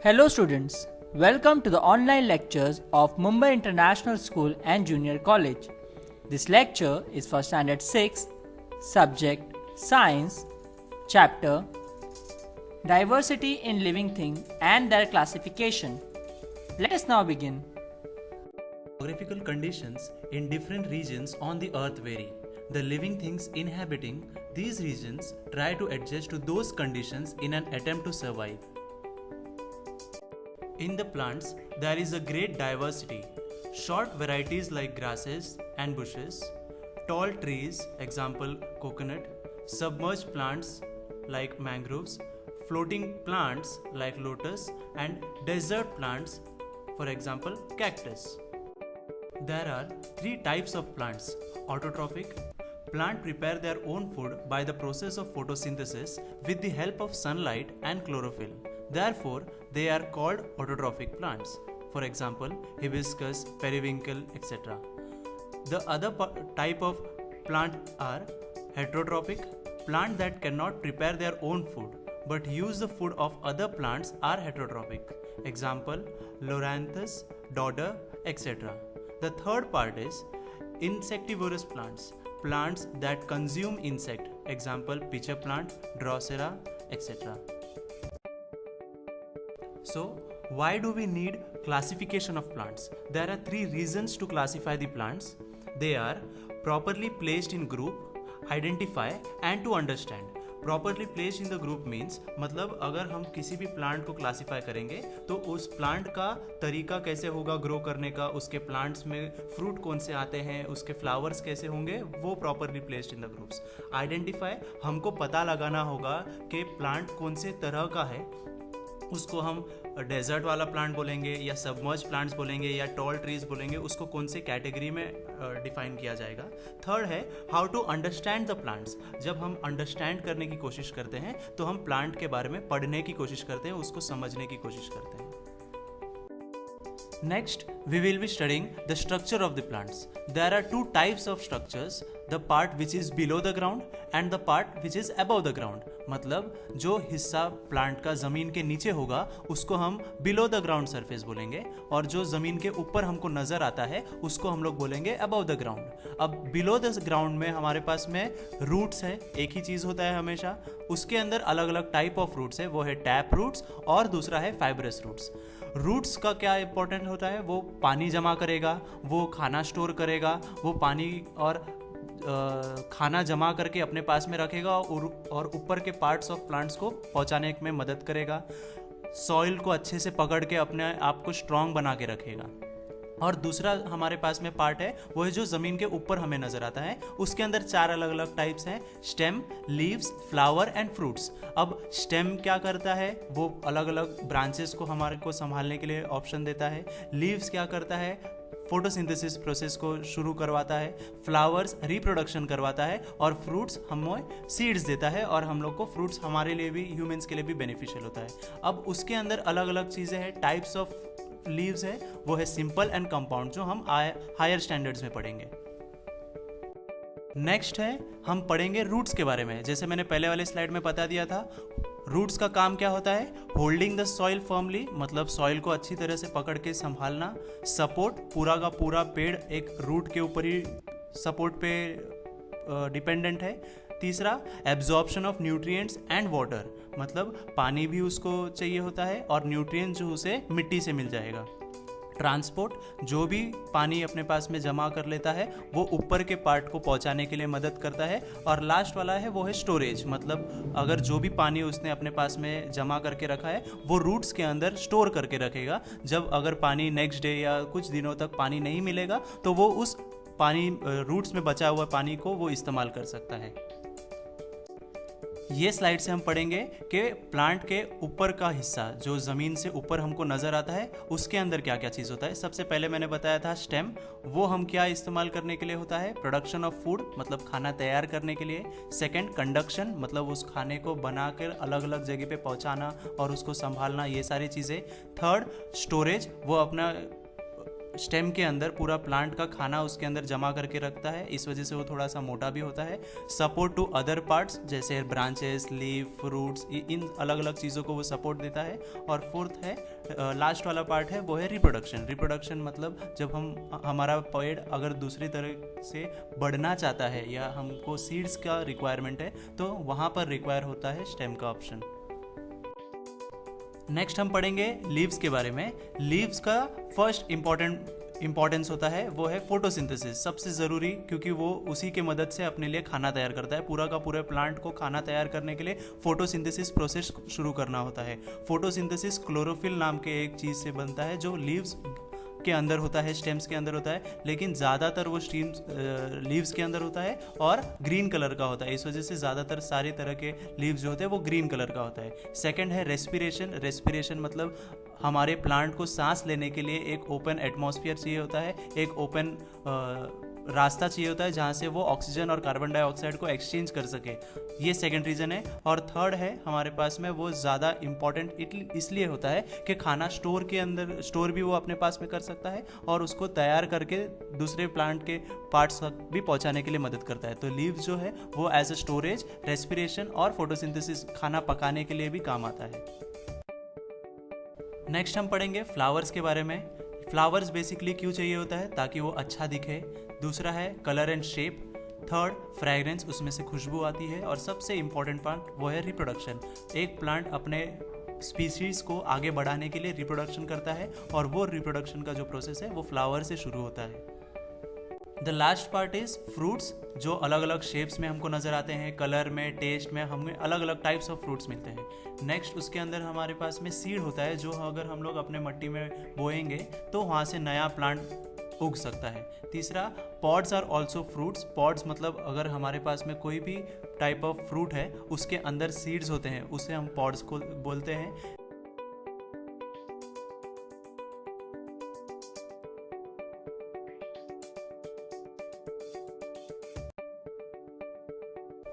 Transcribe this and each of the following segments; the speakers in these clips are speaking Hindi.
Hello students, welcome to the online lectures of Mumbai International School and Junior College. This lecture is for standard 6, subject Science, chapter Diversity in Living Things and Their Classification. Let us now begin. Geographical conditions in different regions on the earth vary. The living things inhabiting these regions try to adjust to those conditions in an attempt to survive. In the plants, there is a great diversity. Short varieties like grasses and bushes, tall trees, example coconut, submerged plants like mangroves, floating plants like lotus, and desert plants, for example cactus. There are three types of plants. Autotrophic. Plants prepare their own food by the process of photosynthesis with the help of sunlight and chlorophyll. Therefore, they are called autotrophic plants. For example, hibiscus, periwinkle, etc. The other type of plant are heterotrophic. Plants that cannot prepare their own food but use the food of other plants are heterotrophic. Example, loranthus, dodder, etc. The third part is insectivorous plants. Plants that consume insect, example pitcher plant, drosera, etc. So, why do we need classification of plants? There are three reasons to classify the plants. They are properly placed in group, identify and to understand. Properly place in the group means मतलब अगर हम किसी भी प्लांट को क्लासीफाई करेंगे तो उस प्लांट का तरीका कैसे होगा ग्रो करने का, उसके प्लांट्स में फ्रूट कौन से आते हैं, उसके फ्लावर्स कैसे होंगे, वो properly placed in the groups. Identify, हमको पता लगाना होगा कि प्लांट कौन से तरह का है, उसको हम डेजर्ट वाला प्लांट बोलेंगे या सबमर्ज प्लांट्स बोलेंगे या टॉल ट्रीज बोलेंगे, उसको कौन से कैटेगरी में डिफाइन किया जाएगा. थर्ड है how to understand the plants. जब हम अंडरस्टैंड करने की कोशिश करते हैं तो हम प्लांट के बारे में पढ़ने की कोशिश करते हैं, उसको समझने की कोशिश करते हैं. Next, we will be studying the structure of the plants. There are two types of structures, the part which is below the ground and the part which is above the ground. मतलब जो हिस्सा प्लांट का ज़मीन के नीचे होगा उसको हम below the ground surface बोलेंगे और जो ज़मीन के ऊपर हमको नज़र आता है उसको हम लोग बोलेंगे above the ground. अब below the ground में हमारे पास में roots है, एक ही चीज़ होता है हमेशा. उसके अंदर अलग अलग टाइप ऑफ रूट्स है, वो है टैप रूट्स और दूसरा है फाइब्रस रूट्स. रूट्स का क्या इंपॉर्टेंट होता है, वो पानी जमा करेगा, वो खाना स्टोर करेगा, वो पानी और खाना जमा करके अपने पास में रखेगा और ऊपर के पार्ट्स ऑफ प्लांट्स को पहुंचाने में मदद करेगा. सॉइल को अच्छे से पकड़ के अपने आप को स्ट्रांग बना के रखेगा. और दूसरा हमारे पास में पार्ट है वो है जो ज़मीन के ऊपर हमें नज़र आता है. उसके अंदर चार अलग अलग टाइप्स हैं, stem, leaves, flower and fruits. अब स्टेम क्या करता है, वो अलग अलग ब्रांचेस को हमारे को संभालने के लिए ऑप्शन देता है. लीव्स क्या करता है, फोटोसिंथेसिस प्रोसेस को शुरू करवाता है. फ्लावर्स रिप्रोडक्शन करवाता है और फ्रूट्स हमें सीड्स देता है और हम लोग को फ्रूट्स हमारे लिए भी, ह्यूमंस के लिए भी बेनिफिशियल होता है. अब उसके अंदर अलग अलग चीज़ें हैं, टाइप्स ऑफ लीव्स है, वो है सिंपल एंड कंपाउंड, जो हम हायर स्टैंडर्ड्स में पढ़ेंगे. नेक्स्ट है हम पढ़ेंगे रूट्स के बारे में. जैसे मैंने पहले वाले स्लाइड में बता दिया था, रूट्स का काम क्या होता है, होल्डिंग द सॉइल फर्मली, मतलब सॉइल को अच्छी तरह से पकड़ के संभालना. सपोर्ट, पूरा का पूरा पेड़ एक रूट के ऊपर ही सपोर्ट पे डिपेंडेंट है. तीसरा, absorption of nutrients and water, मतलब पानी भी उसको चाहिए होता है और न्यूट्रिएंट्स जो उसे मिट्टी से मिल जाएगा. ट्रांसपोर्ट, जो भी पानी अपने पास में जमा कर लेता है वो ऊपर के पार्ट को पहुंचाने के लिए मदद करता है. और लास्ट वाला है वो है स्टोरेज, मतलब अगर जो भी पानी उसने अपने पास में जमा करके रखा है वो रूट्स के अंदर स्टोर करके रखेगा. जब अगर पानी नेक्स्ट डे या कुछ दिनों तक पानी नहीं मिलेगा तो वो उस पानी रूट्स में बचा हुआ पानी को वो इस्तेमाल कर सकता है. ये स्लाइड से हम पढ़ेंगे कि प्लांट के ऊपर का हिस्सा जो ज़मीन से ऊपर हमको नज़र आता है उसके अंदर क्या क्या चीज़ होता है. सबसे पहले मैंने बताया था स्टेम, वो हम क्या इस्तेमाल करने के लिए होता है, प्रोडक्शन ऑफ फूड, मतलब खाना तैयार करने के लिए. सेकंड, कंडक्शन, मतलब उस खाने को बनाकर अलग अलग जगह पे पहुंचाना और उसको संभालना, ये सारी चीज़ें. थर्ड, स्टोरेज, वो अपना स्टेम के अंदर पूरा प्लांट का खाना उसके अंदर जमा करके रखता है, इस वजह से वो थोड़ा सा मोटा भी होता है। सपोर्ट टू अदर पार्ट्स जैसे ब्रांचेस, लीफ, फ्रूट्स, इन अलग अलग चीज़ों को वो सपोर्ट देता है। और फोर्थ है, लास्ट वाला पार्ट है, वो है रिप्रोडक्शन। रिप्रोडक्शन मतलब जब हमारा पेड़ अगर दूसरी तरह से बढ़ना चाहता है या हमको सीड्स का रिक्वायरमेंट है तो वहाँ पर रिक्वायर होता है स्टेम का ऑप्शन। नेक्स्ट हम पढ़ेंगे लीव्स के बारे में। लीव्स का फर्स्ट इम्पॉर्टेंस होता है वो है फोटोसिंथेसिस, सबसे ज़रूरी, क्योंकि वो उसी के मदद से अपने लिए खाना तैयार करता है। पूरा का पूरे प्लांट को खाना तैयार करने के लिए फोटोसिंथेसिस प्रोसेस शुरू करना होता है। फोटोसिंथेसिस क्लोरोफिल नाम के एक चीज़ से बनता है जो लीव्स के अंदर होता है, स्टेम्स के अंदर होता है, लेकिन ज़्यादातर वो स्टीम्स लीव्स के अंदर होता है और ग्रीन कलर का होता है। इस वजह से ज़्यादातर सारे तरह के लीव्स जो होते हैं वो ग्रीन कलर का होता है। सेकंड है रेस्पिरेशन। रेस्पिरेशन मतलब हमारे प्लांट को सांस लेने के लिए एक ओपन एटमॉस्फेयर चाहिए होता है, एक ओपन रास्ता चाहिए होता है जहाँ से वो ऑक्सीजन और कार्बन डाइऑक्साइड को एक्सचेंज कर सके। ये सेकंड रीज़न है। और थर्ड है हमारे पास में, वो ज़्यादा इम्पॉर्टेंट इसलिए होता है कि खाना स्टोर भी वो अपने पास में कर सकता है और उसको तैयार करके दूसरे प्लांट के पार्ट्स तक भी पहुँचाने के लिए मदद करता है। तो लीव्स जो है वो एज अ स्टोरेज, रेस्पिरेशन और फोटोसिंथेसिस, खाना पकाने के लिए भी काम आता है। नेक्स्ट हम पढ़ेंगे फ्लावर्स के बारे में। फ्लावर्स बेसिकली क्यों चाहिए होता है? ताकि वो अच्छा दिखे। दूसरा है colour and shape. Third fragrance, उसमें से खुशबू आती है। और सबसे इम्पॉर्टेंट पार्ट वो है रिप्रोडक्शन। एक प्लांट अपने स्पीशीज़ को आगे बढ़ाने के लिए रिप्रोडक्शन करता है और वो रिप्रोडक्शन का जो प्रोसेस है वो फ्लावर से शुरू होता है। The last part is fruits, जो अलग अलग शेप्स में हमको नज़र आते हैं, कलर में, टेस्ट में, हमें अलग अलग टाइप्स ऑफ फ्रूट्स मिलते हैं। नेक्स्ट उसके अंदर हमारे पास में सीड होता है, जो अगर हम लोग अपने मिट्टी में बोएंगे तो वहाँ से नया प्लांट उग सकता है। तीसरा, pods are also fruits. Pods मतलब अगर हमारे पास में कोई भी टाइप ऑफ फ्रूट है उसके अंदर सीड्स होते हैं, उसे हम पॉड्स को बोलते हैं।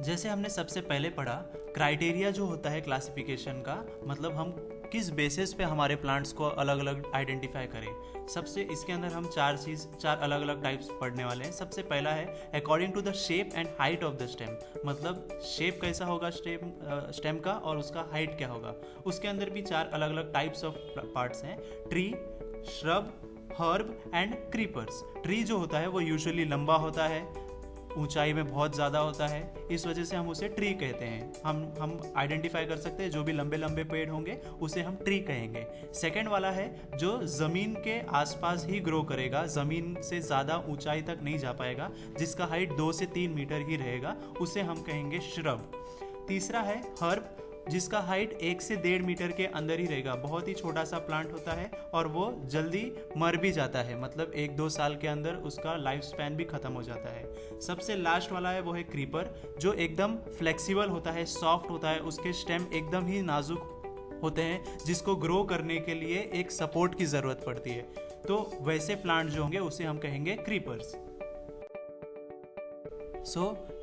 जैसे हमने सबसे पहले पढ़ा, क्राइटेरिया जो होता है क्लासिफिकेशन का, मतलब हम किस बेसिस पे हमारे प्लांट्स को अलग अलग आइडेंटिफाई करें। सबसे इसके अंदर हम चार अलग अलग टाइप्स पढ़ने वाले हैं। सबसे पहला है according to the shape and height of the stem, मतलब शेप कैसा होगा स्टेम का और उसका हाइट क्या होगा। उसके अंदर भी चार अलग अलग टाइप्स ऑफ पार्ट्स हैं, tree, shrub, herb and creepers. Tree जो होता है वो यूजुअली लंबा होता है, ऊंचाई में बहुत ज़्यादा होता है, इस वजह से हम उसे ट्री कहते हैं। हम आइडेंटिफाई कर सकते हैं जो भी लंबे लंबे पेड़ होंगे उसे हम ट्री कहेंगे। सेकंड वाला है जो ज़मीन के आसपास ही ग्रो करेगा, ज़मीन से ज़्यादा ऊंचाई तक नहीं जा पाएगा, जिसका हाइट 2 से 3 मीटर ही रहेगा, उसे हम कहेंगे श्रब। तीसरा है हर्ब, जिसका हाइट 1 से 1.5 मीटर के अंदर ही रहेगा, बहुत ही छोटा सा प्लांट होता है और वो जल्दी मर भी जाता है, मतलब 1-2 साल के अंदर उसका लाइफ स्पैन भी खत्म हो जाता है। सबसे लास्ट वाला है वो है क्रीपर, जो एकदम फ्लेक्सिबल होता है, सॉफ्ट होता है, उसके स्टेम एकदम ही नाजुक होते हैं, जिसको ग्रो करने के लिए एक सपोर्ट की ज़रूरत पड़ती है। तो वैसे प्लांट जो होंगे उसे हम कहेंगे क्रीपर्स।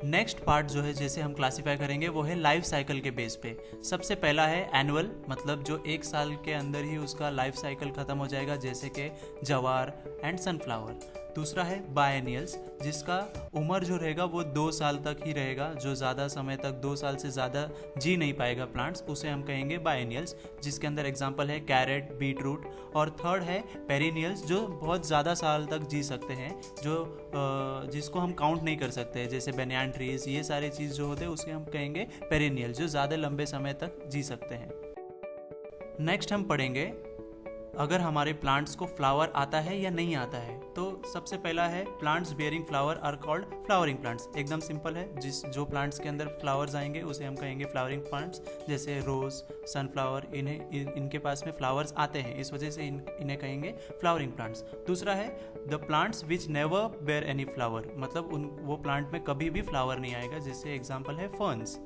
नेक्स्ट पार्ट जो है जैसे हम क्लासीफाई करेंगे वो है लाइफ साइकिल के बेस पे। सबसे पहला है एनुअल, मतलब जो 1 साल के अंदर ही उसका लाइफ साइकिल खत्म हो जाएगा, जैसे कि जवार एंड सनफ्लावर। दूसरा है बायनियल्स, जिसका उम्र जो रहेगा वो 2 साल तक ही रहेगा, जो ज़्यादा समय तक 2 साल से ज़्यादा जी नहीं पाएगा प्लांट्स, उसे हम कहेंगे बायनियल्स, जिसके अंदर एग्जांपल है कैरेट, बीटरूट। और थर्ड है पेरिनियल्स, जो बहुत ज़्यादा साल तक जी सकते हैं, जिसको हम काउंट नहीं कर सकते, जैसे बेनियान ट्रीज, ये सारे चीज़ जो होते हैं उसे हम कहेंगे पेरिनियल, जो ज़्यादा लंबे समय तक जी सकते हैं। नेक्स्ट हम पढ़ेंगे अगर हमारे प्लांट्स को फ्लावर आता है या नहीं आता है। तो सबसे पहला है plants bearing flower are called flowering plants. एकदम सिंपल है, जो प्लांट्स के अंदर फ्लावर्स आएंगे उसे हम कहेंगे फ्लावरिंग प्लांट्स, जैसे रोज, सनफ्लावर, इनके पास में फ्लावर्स आते हैं, इस वजह से इन्हें कहेंगे फ्लावरिंग प्लांट्स। दूसरा है the plants which never bear any flower, मतलब वो प्लांट में कभी भी फ्लावर नहीं आएगा, जैसे एग्जाम्पल है ferns.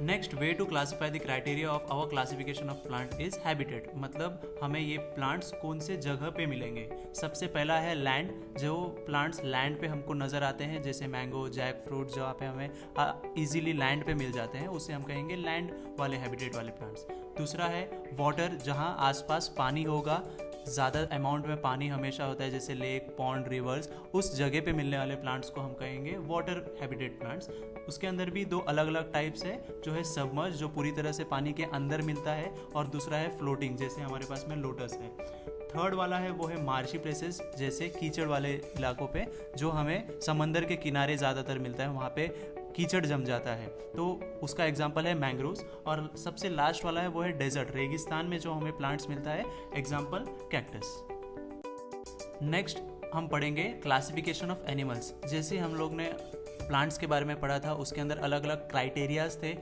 Next way to classify the criteria of our classification of plant is habitat, मतलब हमें ये प्लांट्स कौन से जगह पे मिलेंगे। सबसे पहला है लैंड, जो प्लांट्स लैंड पे हमको नज़र आते हैं, जैसे मैंगो, जैक फ्रूट, जहाँ पे हमें इजीली लैंड पे मिल जाते हैं, उसे हम कहेंगे लैंड वाले हैबिटेट वाले प्लांट्स। दूसरा है वाटर, जहाँ आसपास पानी होगा, ज़्यादा अमाउंट में पानी हमेशा होता है, जैसे लेक, पॉन्ड, रिवर्स, उस जगह पे मिलने वाले प्लांट्स को हम कहेंगे वाटर हैबिटेट प्लांट्स। उसके अंदर भी दो अलग अलग टाइप्स है, जो है सबमर्ज, जो पूरी तरह से पानी के अंदर मिलता है, और दूसरा है फ्लोटिंग, जैसे हमारे पास में लोटस है। थर्ड वाला है वो है मार्शी प्लेसेस, जैसे कीचड़ वाले इलाकों पे, जो हमें समंदर के किनारे ज़्यादातर मिलता है, वहाँ पे कीचड़ जम जाता है, तो उसका एग्जाम्पल है मैंग्रोव्स। और सबसे लास्ट वाला है वो है डेजर्ट, रेगिस्तान में जो हमें प्लांट्स मिलता है, एग्जाम्पल कैक्टस। नेक्स्ट हम पढ़ेंगे क्लासिफिकेशन ऑफ एनिमल्स। जैसे हम लोग ने प्लांट्स के बारे में पढ़ा था, उसके अंदर अलग अलग क्राइटेरियाज थे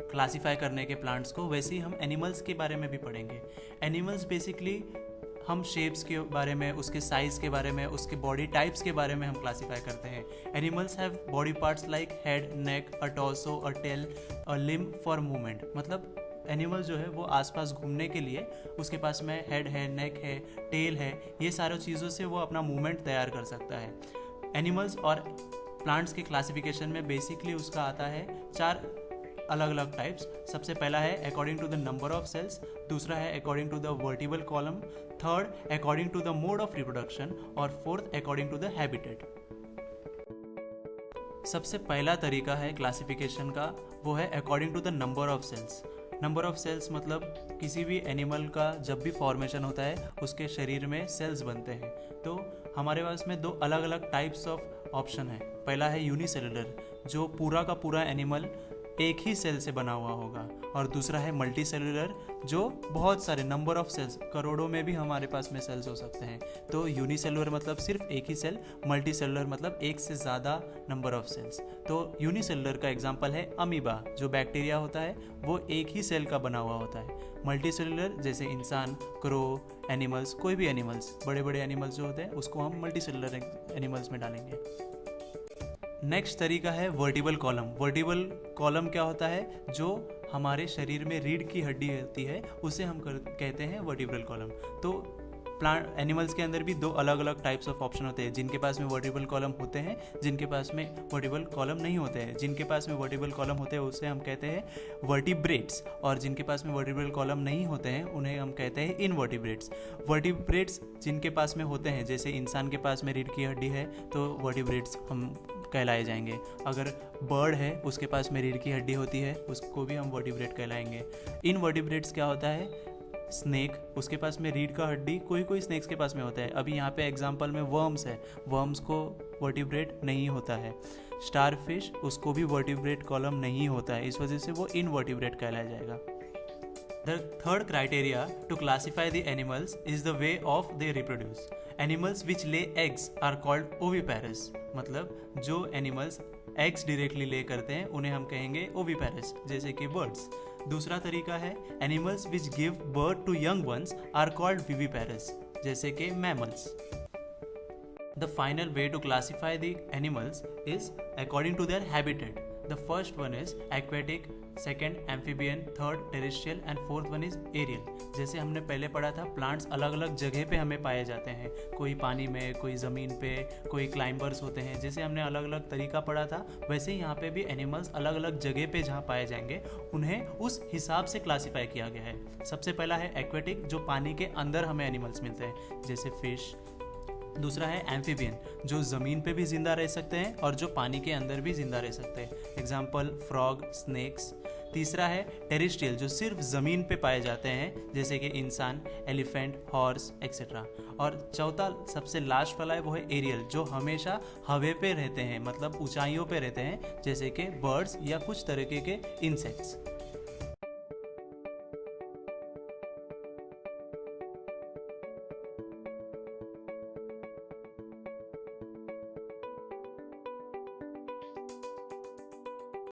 क्लासीफाई करने के प्लांट्स को, वैसे ही हम एनिमल्स के बारे में भी पढ़ेंगे। एनिमल्स बेसिकली हम शेप्स के बारे में, उसके साइज़ के बारे में, उसके बॉडी टाइप्स के बारे में हम क्लासीफाई करते हैं। Animals have body parts like head, neck, a torso, a tail, a limb for movement. मतलब एनिमल जो है वो आसपास घूमने के लिए उसके पास में हेड है, नेक है, टेल है, ये सारी चीज़ों से वो अपना मूवमेंट तैयार कर सकता है। एनिमल्स और प्लांट्स के क्लासिफिकेशन में बेसिकली उसका आता है 4 अलग अलग टाइप्स। सबसे पहला है according to the number of cells, दूसरा है according to the vertical column, third according to the mode of reproduction, और fourth according to the habitat. सबसे पहला तरीका है क्लासिफिकेशन का, वो है according to the number of cells. Number of cells मतलब किसी भी एनिमल का जब भी फॉर्मेशन होता है, उसके शरीर में सेल्स बनते हैं। तो हमारे पास में 2 अलग अलग टाइप्स ऑफ ऑप्शन है। पहला है यूनिसेलुलर, जो पूरा का पूरा एनिमल एक ही सेल से बना हुआ होगा, और दूसरा है मल्टी सेलुलर, जो बहुत सारे नंबर ऑफ सेल्स, करोड़ों में भी हमारे पास में सेल्स हो सकते हैं। तो यूनिसेलुलर मतलब सिर्फ एक ही सेल, मल्टी सेलुलर मतलब एक से ज़्यादा नंबर ऑफ सेल्स। तो यूनिसेलुलर का एग्जांपल है अमीबा, जो बैक्टीरिया होता है वो एक ही सेल का बना हुआ होता है। मल्टी सेलुलर जैसे इंसान, क्रो, एनिमल्स, कोई भी एनिमल्स, बड़े बड़े एनिमल्स जो होते हैं उसको हम मल्टी सेलुलर एनिमल्स में डालेंगे। नेक्स्ट तरीका है वर्टिबल कॉलम। वर्टिबल कॉलम क्या होता है, जो हमारे शरीर में रीढ़ की हड्डी होती है उसे हम कहते हैं वर्टिब्रल कॉलम। तो प्लांट एनिमल्स के अंदर भी 2 अलग अलग टाइप्स ऑफ ऑप्शन होते हैं, जिनके पास में वर्टिब्रल कॉलम होते हैं, जिनके पास में वर्टिब्रल कॉलम नहीं होते हैं। जिनके पास में वर्टिब्रल कॉलम होते हैं उसे हम कहते हैं वर्टिब्रेट्स, और जिनके पास में वर्टिब्रल कॉलम नहीं होते हैं उन्हें हम कहते हैं इनवर्टिब्रेट्स। वर्टिब्रेट्स जिनके पास में होते हैं, जैसे इंसान के पास में रीढ़ की हड्डी है तो वर्टिब्रेट्स हम कहलाए जाएंगे। अगर बर्ड है उसके पास में रीढ़ की हड्डी होती है, उसको भी हम वर्टिब्रेट कहलाएंगे। इनवर्टिब्रेट्स क्या होता है, स्नेक, उसके पास में रीढ़ का हड्डी कोई कोई स्नेक्स के पास में होता है। अभी यहाँ पे एग्जांपल में वर्म्स है, वर्म्स को वर्टिब्रेट नहीं होता है। स्टारफिश, उसको भी वर्टिब्रेट कॉलम नहीं होता है, इस वजह से वो इनवर्टिब्रेट कहलाया जाएगा। The third criteria to classify the animals is the way of they reproduce. Animals which lay eggs are called oviparous. मतलब जो एनिमल्स एग्स डायरेक्टली ले करते हैं उन्हें हम कहेंगे ओविपेरस, जैसे कि बर्ड्स। दूसरा तरीका है animals which give birth to young ones are called viviparous, जैसे कि mammals. The final way to classify the animals is according to their habitat. The first one is aquatic, second amphibian, third terrestrial and fourth one is aerial. जैसे हमने पहले पढ़ा था, प्लांट्स अलग अलग जगह पे हमें पाए जाते हैं, कोई पानी में, कोई ज़मीन पे, कोई क्लाइंबर्स होते हैं। जैसे हमने अलग अलग तरीका पढ़ा था, वैसे ही यहाँ पे भी एनिमल्स अलग अलग जगह पे जहाँ पाए जाएंगे उन्हें उस हिसाब से क्लासीफाई किया गया है। सबसे पहला है एक्वेटिक, जो पानी के अंदर हमें एनिमल्स मिलते हैं, जैसे फिश। दूसरा है एम्फीबियन, जो ज़मीन पे भी जिंदा रह सकते हैं और जो पानी के अंदर भी जिंदा रह सकते हैं, एग्जाम्पल फ्रॉग, स्नेक्स। तीसरा है टेरेस्ट्रियल, जो सिर्फ ज़मीन पे पाए जाते हैं, जैसे कि इंसान, एलिफेंट, हॉर्स एक्सेट्रा। और चौथा सबसे लास्ट वाला है वो है एरियल, जो हमेशा हवे पे रहते हैं, मतलब ऊंचाइयों पे रहते हैं, जैसे कि बर्ड्स या कुछ तरीके के इंसेक्ट्स।